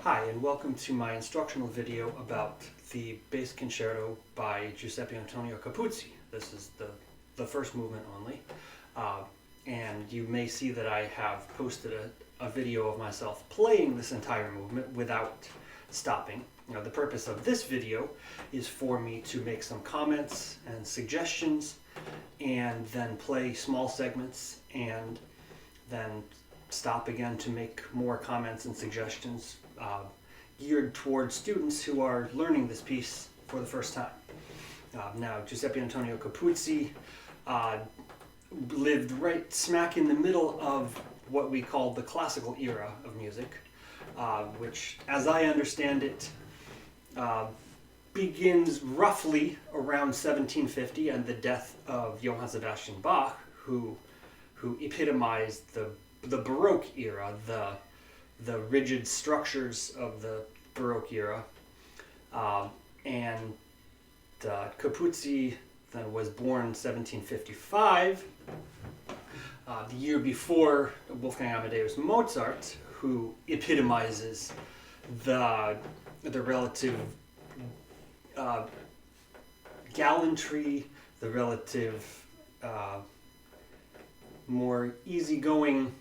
Hi, and welcome to my instructional video about the bass concerto by Giuseppe Antonio Capuzzi. This is the first movement only. And you may see that I have posted a video of myself playing this entire movement without stopping. Now, the purpose of this video is for me to make some comments and suggestions and then play small segments and then stop again to make more comments and suggestions geared towards students who are learning this piece for the first time. Now, Giuseppe Antonio Capuzzi lived right smack in the middle of what we call the classical era of music, which, as I understand it, begins roughly around 1750 and the death of Johann Sebastian Bach, who epitomized the Baroque era, the rigid structures of the Baroque era. And Capuzzi then was born 1755, the year before Wolfgang Amadeus Mozart, who epitomizes the relative gallantry, the relative more easygoing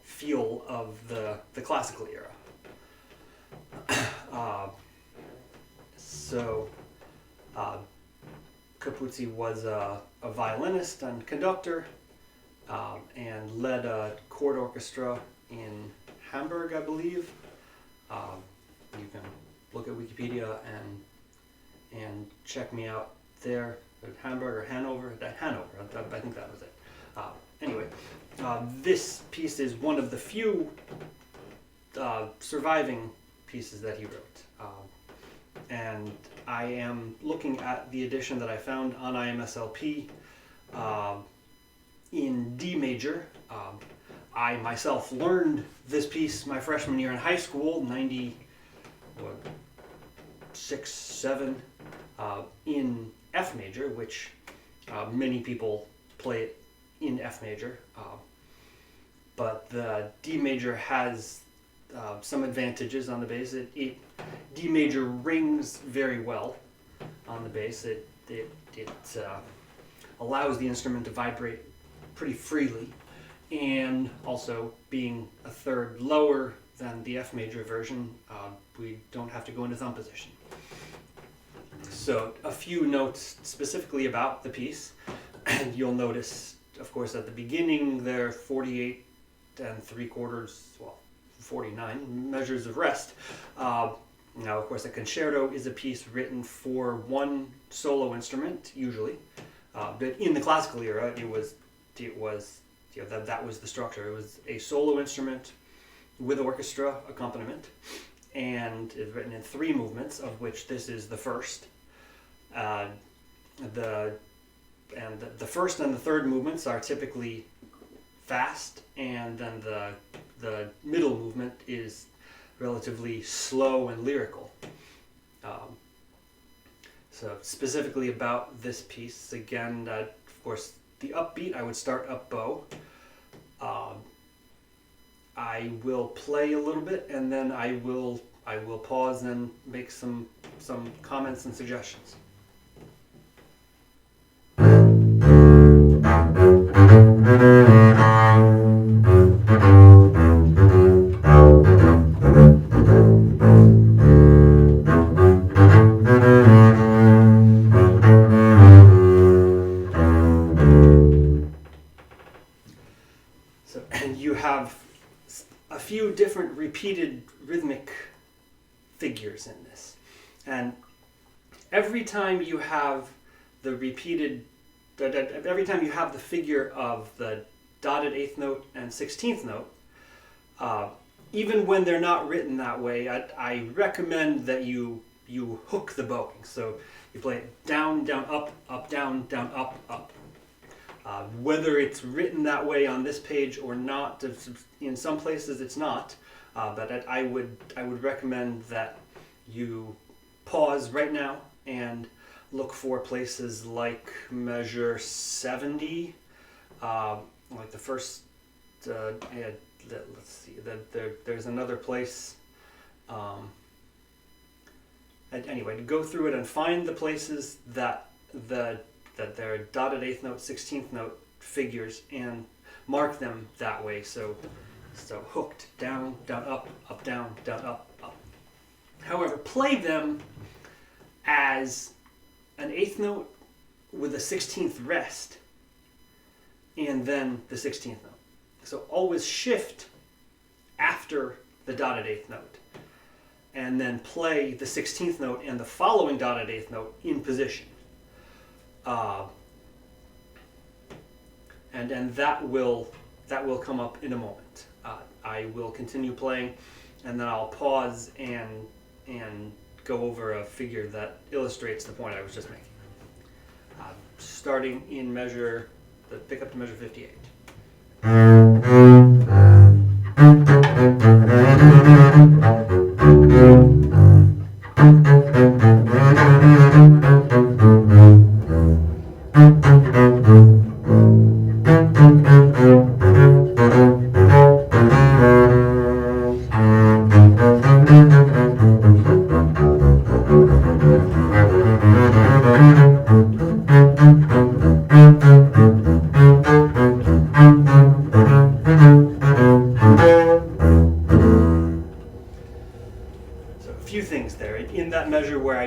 feel of the classical era. Capuzzi was a violinist and conductor, and led a court orchestra in Hamburg, I believe. You can look at Wikipedia and check me out there. Hamburg or Hanover? Hanover, I think that was it. Anyway, this piece is one of the few surviving pieces that he wrote. And I am looking at the edition that I found on IMSLP in D major. I myself learned this piece my freshman year in high school, 96, 7, in F major, which many people play it in F major. But the D major has some advantages on the bass. D major rings very well on the bass. It allows the instrument to vibrate pretty freely, and also being a third lower than the F major version, we don't have to go into thumb position. So a few notes specifically about the piece, and you'll notice, of course, at the beginning there are 48 3/4, 49 measures of rest. Now, of course, a concerto is a piece written for one solo instrument, usually. But in the classical era, that was the structure. It was a solo instrument with orchestra accompaniment, and it's written in 3 movements, of which this is the first. The first and the third movements are typically fast, and then the middle movement is relatively slow and lyrical. So specifically about this piece, again, of course, the upbeat, I would start up bow. I will play a little bit, and then I will pause and make some comments and suggestions. And you have a few different repeated rhythmic figures in this. And every time you have the figure of the dotted 8th note and 16th note, even when they're not written that way, I recommend that you hook the bowing. So you play it down, down, up, down, up, up. Whether it's written that way on this page or not, in some places it's not, but I would recommend that you pause right now and look for places like measure 70, like the first, let's see, there's another place And anyway, to go through it and find the places that there are dotted eighth note, 16th note figures and mark them that way. So hooked, down, down, up, down, up. However, play them as an eighth note with a 16th rest and then the 16th note. So always shift after the dotted eighth note and then play the 16th note and the following dotted eighth note in position. And that will come up in a moment. I will continue playing, and then I'll pause and go over a figure that illustrates the point I was just making. Starting in pick up to measure 58.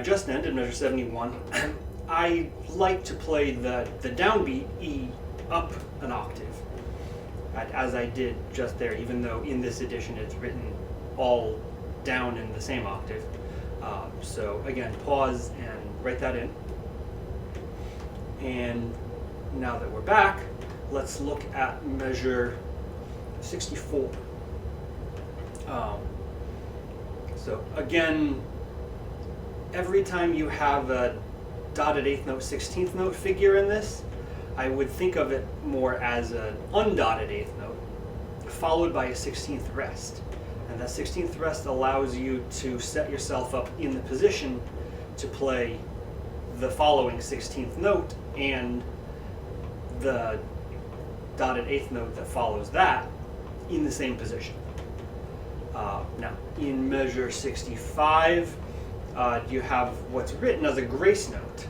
Just ended measure 71. I like to play the downbeat E up an octave, as I did just there, even though in this edition it's written all down in the same octave. So again, pause and write that in. And now that we're back, let's look at measure 64. So again, every time you have a dotted eighth note, 16th note figure in this, I would think of it more as an undotted eighth note, followed by a 16th rest. And that 16th rest allows you to set yourself up in the position to play the following 16th note and the dotted eighth note that follows that in the same position. Now, in measure 65, you have what's written as a grace note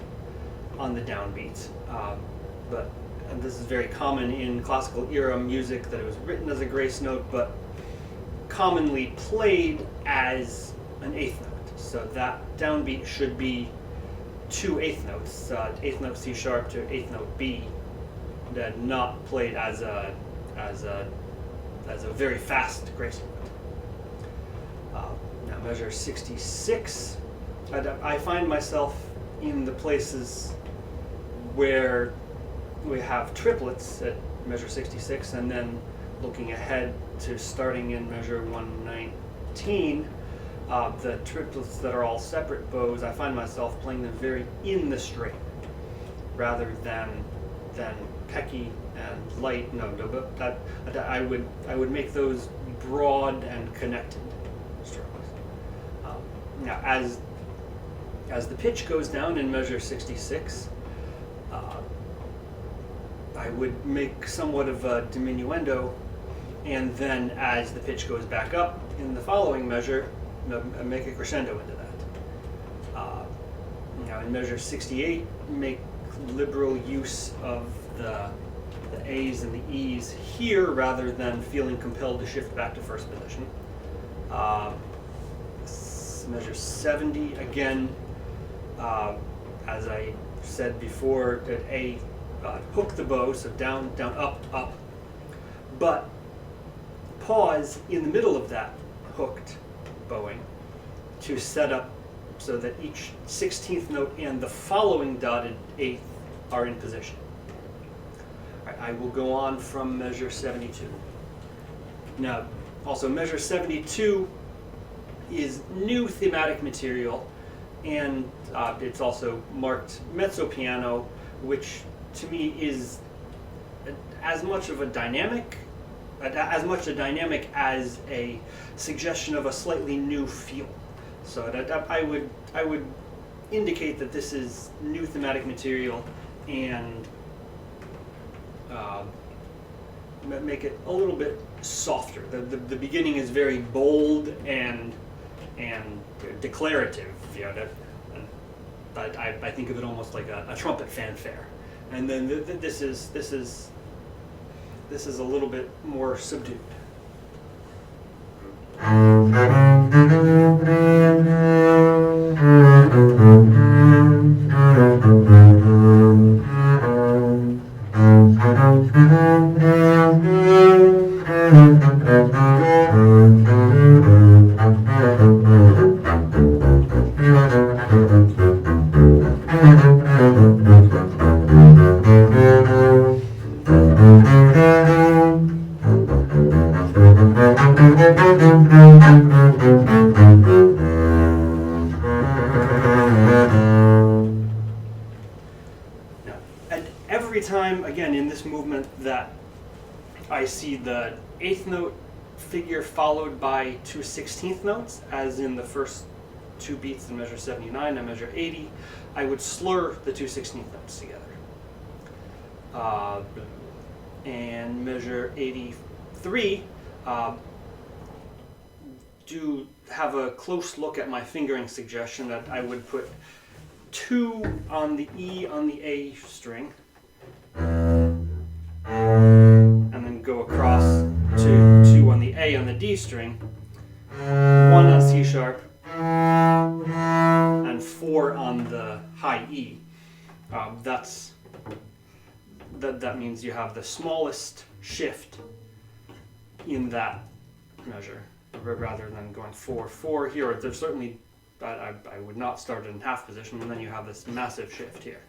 on the downbeats. And this is very common in classical era music, that it was written as a grace note, but commonly played as an eighth note. So that downbeat should be two eighth notes, eighth note C sharp to eighth note B, that not played as a very fast grace note. Now measure 66. I find myself in the places where we have triplets at measure 66, and then looking ahead to starting in measure 119, the triplets that are all separate bows, I find myself playing them very in the string rather than pecky and light. But I would make those broad and connected strings. Now, as the pitch goes down in measure 66, I would make somewhat of a diminuendo, and then as the pitch goes back up in the following measure, make a crescendo into that. Now in measure 68, make liberal use of the A's and the E's here rather than feeling compelled to shift back to first position. Measure 70, again, as I said before, that A, hook the bow, so down, down, up, but pause in the middle of that hooked bowing to set up so that each 16th note and the following dotted eighth are in position. All right, I will go on from measure 72. Now, also measure 72 is new thematic material, and it's also marked mezzo piano, which to me is as much a dynamic as a suggestion of a slightly new feel. So I would indicate that this is new thematic material, and make it a little bit softer. The beginning is very bold and and declarative. You know, I think of it almost like a trumpet fanfare, and then this is a little bit more subdued. And every time, again, in this movement that I see the 8th note figure followed by 2 16th notes, as in the first 2 beats in measure 79 and measure 80, I would slur the 2 16th notes together. And measure 83, do have a close look at my fingering suggestion that I would put 2 on the E on the A string, and then go across to 2 on the A on the D string, 1 on C sharp, and 4 on the high E. That means you have the smallest shift in that measure, rather than going 4 4 here. There's certainly, I would not start in half position, and then you have this massive shift here.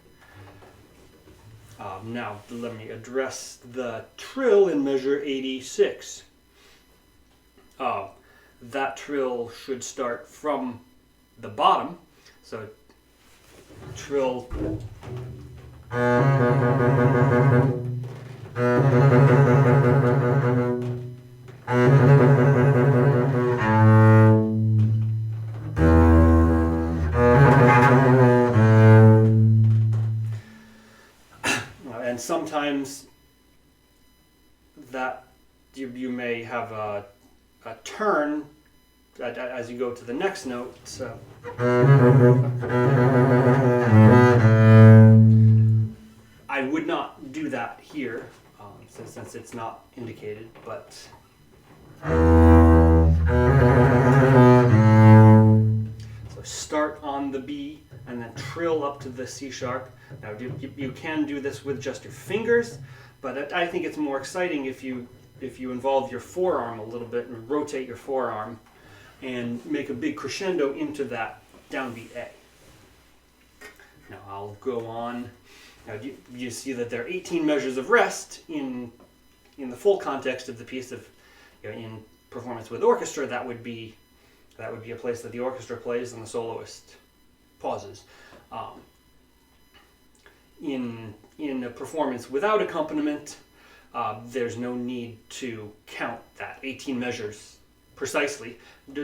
Now let me address the trill in measure 86. That trill should start from the bottom, so trill and sometimes that you may have a turn as you go to the next note. So I would not do that here, since it's not indicated, but so start on the B and then trill up to the C sharp. Now you can do this with just your fingers, but I think it's more exciting if you involve your forearm a little bit and rotate your forearm and make a big crescendo into that downbeat A. Now I'll go on. Now you see that there are 18 measures of rest in the full context of the piece. Of in performance with orchestra, that would be a place that the orchestra plays and the soloist pauses. In a performance without accompaniment, there's no need to count that 18 measures precisely.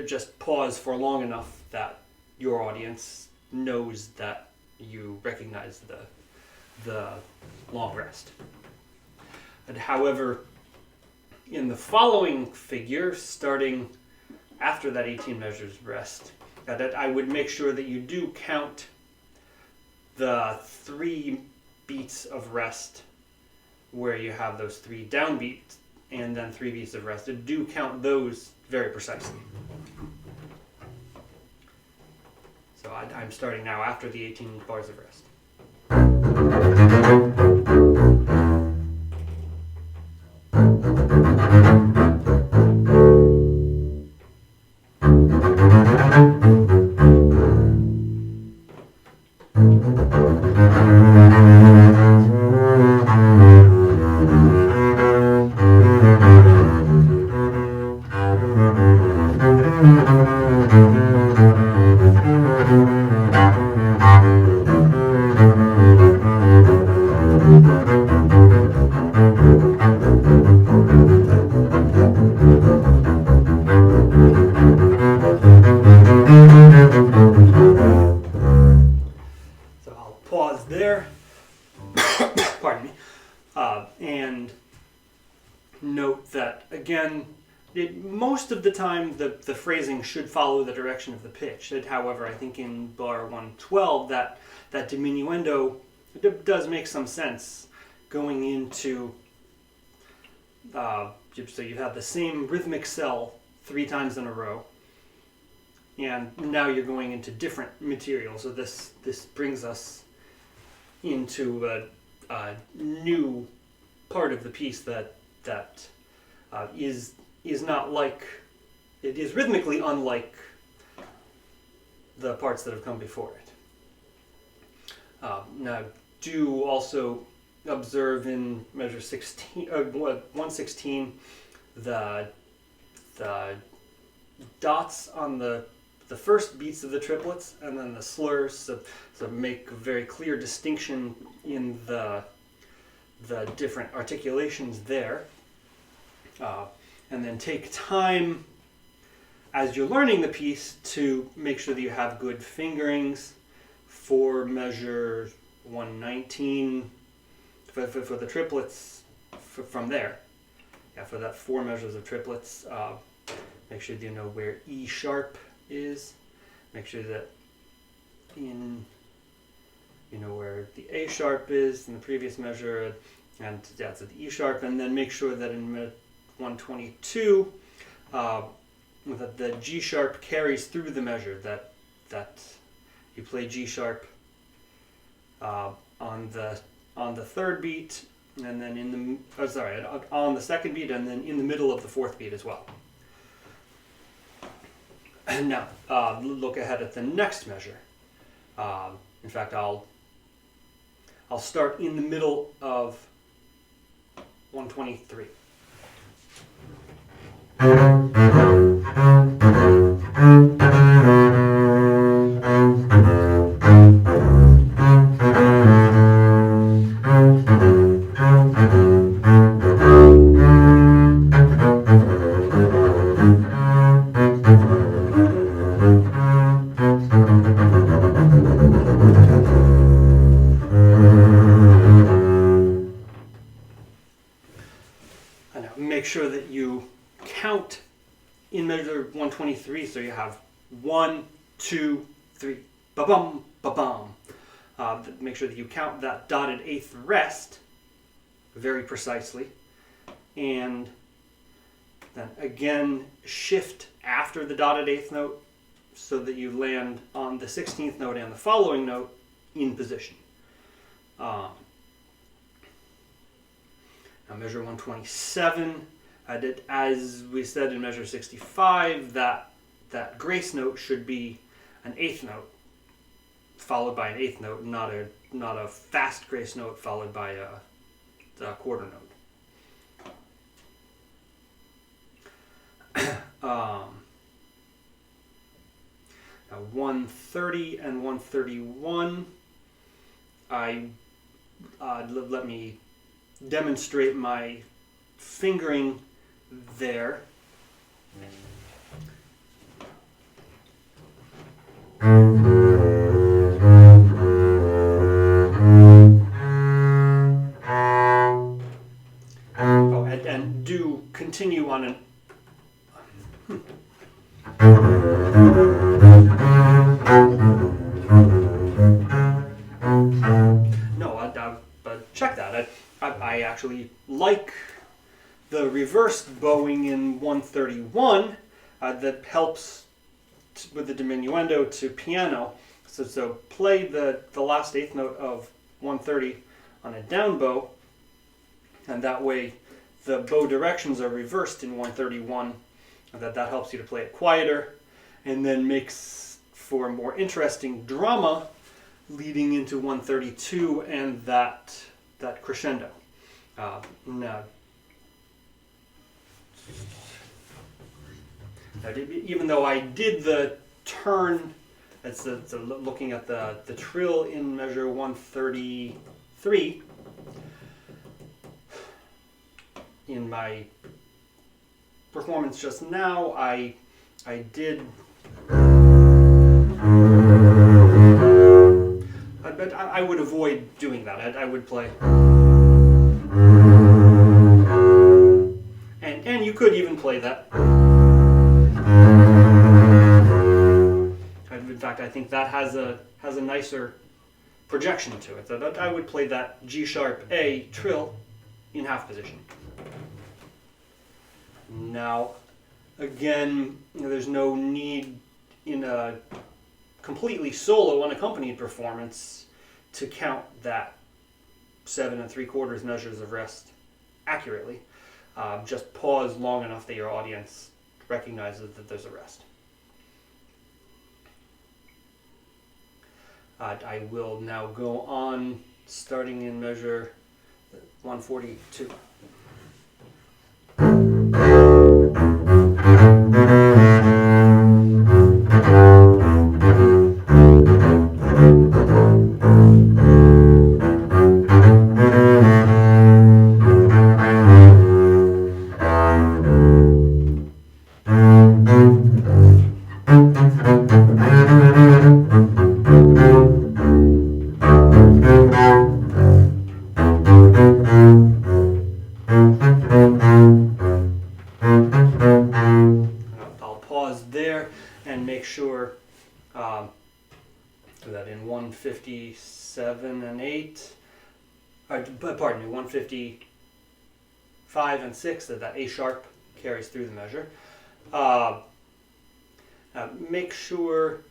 Just pause for long enough that your audience knows that you recognize the long rest. And however, in the following figure, starting after that 18 measures rest, that I would make sure that you do count the 3 beats of rest where you have those 3 downbeats and then 3 beats of rest. Do count those very precisely. So I'm starting now after the 18 bars of rest. most of the time the phrasing should follow the direction of the pitch. However, I think in bar 112 that diminuendo does make some sense going into, so you have the same rhythmic cell 3 times in a row, and now you're going into different material. So this brings us into a new part of the piece that is not like, it is rhythmically unlike the parts that have come before it. Now, do also observe in measure 116 the dots on the first beats of the triplets, and then the slurs, so make a very clear distinction in the different articulations there. And then take time as you're learning the piece to make sure that you have good fingerings for measure 119 for the triplets from there. Yeah, for that 4 measures of triplets, make sure that you know where E sharp is. Make sure that you know where the A sharp is in the previous measure, and that's at the E sharp, and then make sure that in 122 that the G sharp carries through the measure, that you play G sharp on the 3rd beat, and then on the 2nd beat, and then in the middle of the 4th beat as well. And now look ahead at the next measure. In fact, I'll start in the middle of 123. Make sure that you count in measure 123, so you have 1, 2, 3, ba-bum, ba-bum. Make sure that you count that dotted 8th rest very precisely, and then again shift after the dotted 8th note so that you land on the 16th note and the following note in position. Now measure 127, as we said in measure 65, that grace note should be an 8th note followed by an 8th note, not a fast grace note followed by a quarter note. Now 130 and 131, let me demonstrate my fingering there. And do continue on an check that. I actually like the reversed bowing in 131 that helps with the diminuendo to piano. So play the last 8th note of 130 on a down bow, and that way the bow directions are reversed in 131, and that helps you to play it quieter, and then makes for more interesting drama leading into 132 and that crescendo. Now, even though I did the turn, it's looking at the trill in measure 133, in my performance just now, I did. But I would avoid doing that. I would play, and you could even play play that. In fact, I think that has a nicer projection to it. So that I would play that G sharp A trill in half position. Now, again, there's no need in a completely solo unaccompanied performance to count that 7 3/4 measures of rest accurately. Just pause long enough that your audience recognizes that there's a rest. I will now go on, starting in measure 142. That in 157 and 8, pardon me, 155 and 6, that A sharp carries through the measure. Make sure,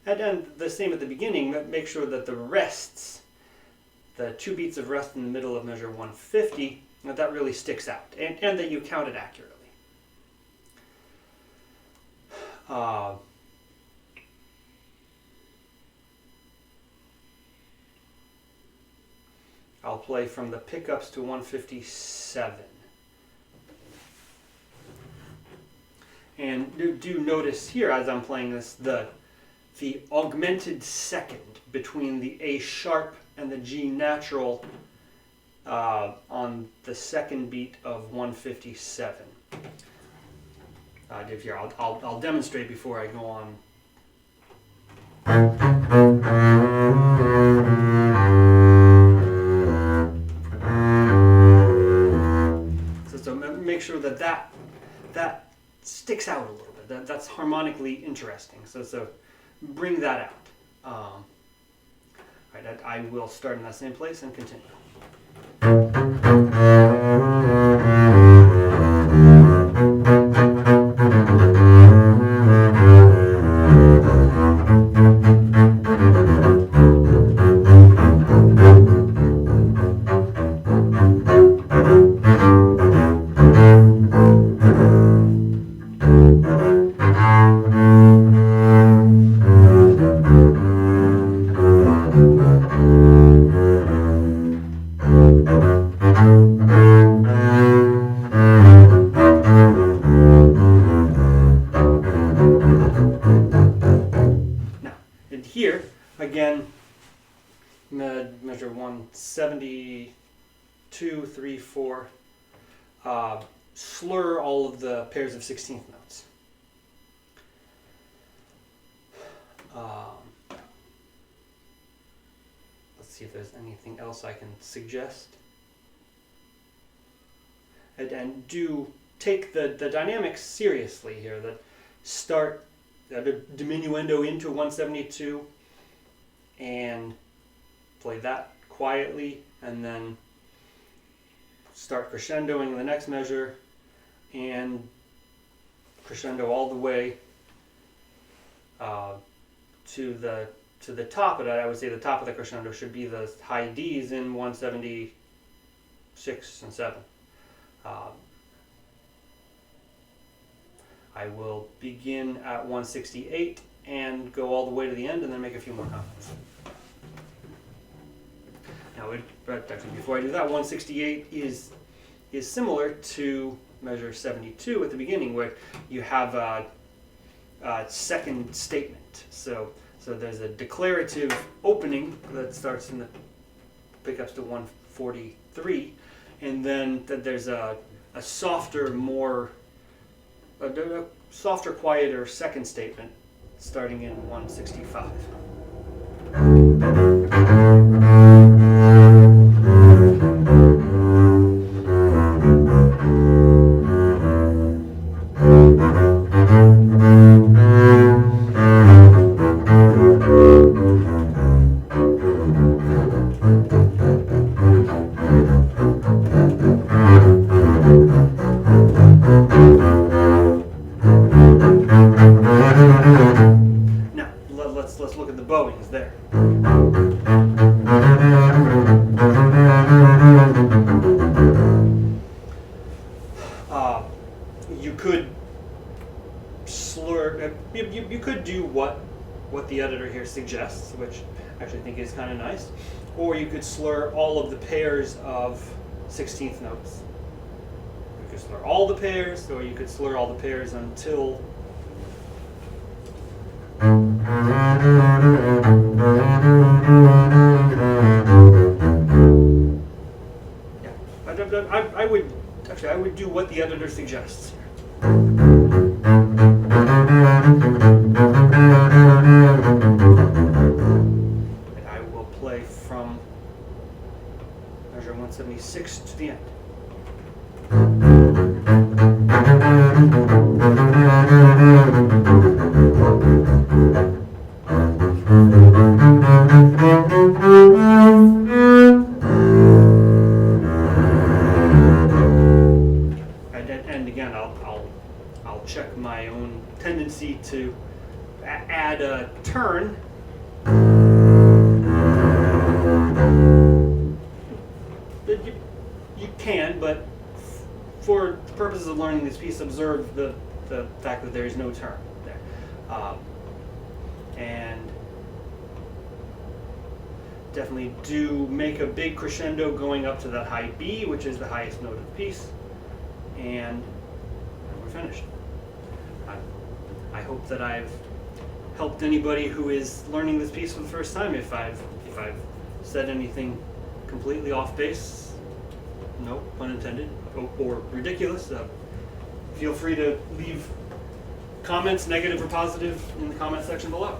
and the same at the beginning, make sure that the rests, the 2 beats of rest in the middle of measure 150, that really sticks out, and that you count it accurately. I'll play from the pickups to 157. And do notice here, as I'm playing this, the augmented second between the A sharp and the G natural on the second beat of 157. Here, I'll demonstrate before I go on. So make sure that sticks out a little bit. That's harmonically interesting. So bring that out. Right, I will start in that same place and continue. Here, again, measure 172, 3, 4, slur all of the pairs of 16th notes. Let's see if there's anything else I can suggest. And do take the dynamics seriously here, that start the diminuendo into 172 and play that quietly, and then start crescendoing the next measure and crescendo all the way to the top of it. I would say the top of the crescendo should be the high D's in 176 and 7. I will begin at 168 and go all the way to the end, and then make a few more comments. Now, actually, before I do that, 168 is similar to measure 72 at the beginning, where you have a second statement. So there's a declarative opening that starts in the pickups to 143, and then there's a softer, a softer, quieter second statement starting in 165. let's look at the bowings there. You could slur. You could do what the editor here suggests, which I actually think is kind of nice, or you could slur all of the pairs of 16th notes. You could slur all the pairs, or you could slur all the pairs until. Yeah, I would do what the editor suggests. And I will play from measure 176 to the end. And again, I'll check my own tendency to add a turn. You can, but for the purposes of learning this piece, observe the fact that there is no turn there. And definitely do make a big crescendo going up to that high B, which is the highest note of the piece. And we're finished. I hope that I've helped anybody who is learning this piece for the first time. If I've said anything completely off base, no pun intended, or ridiculous, feel free to leave comments, negative or positive, in the comment section below.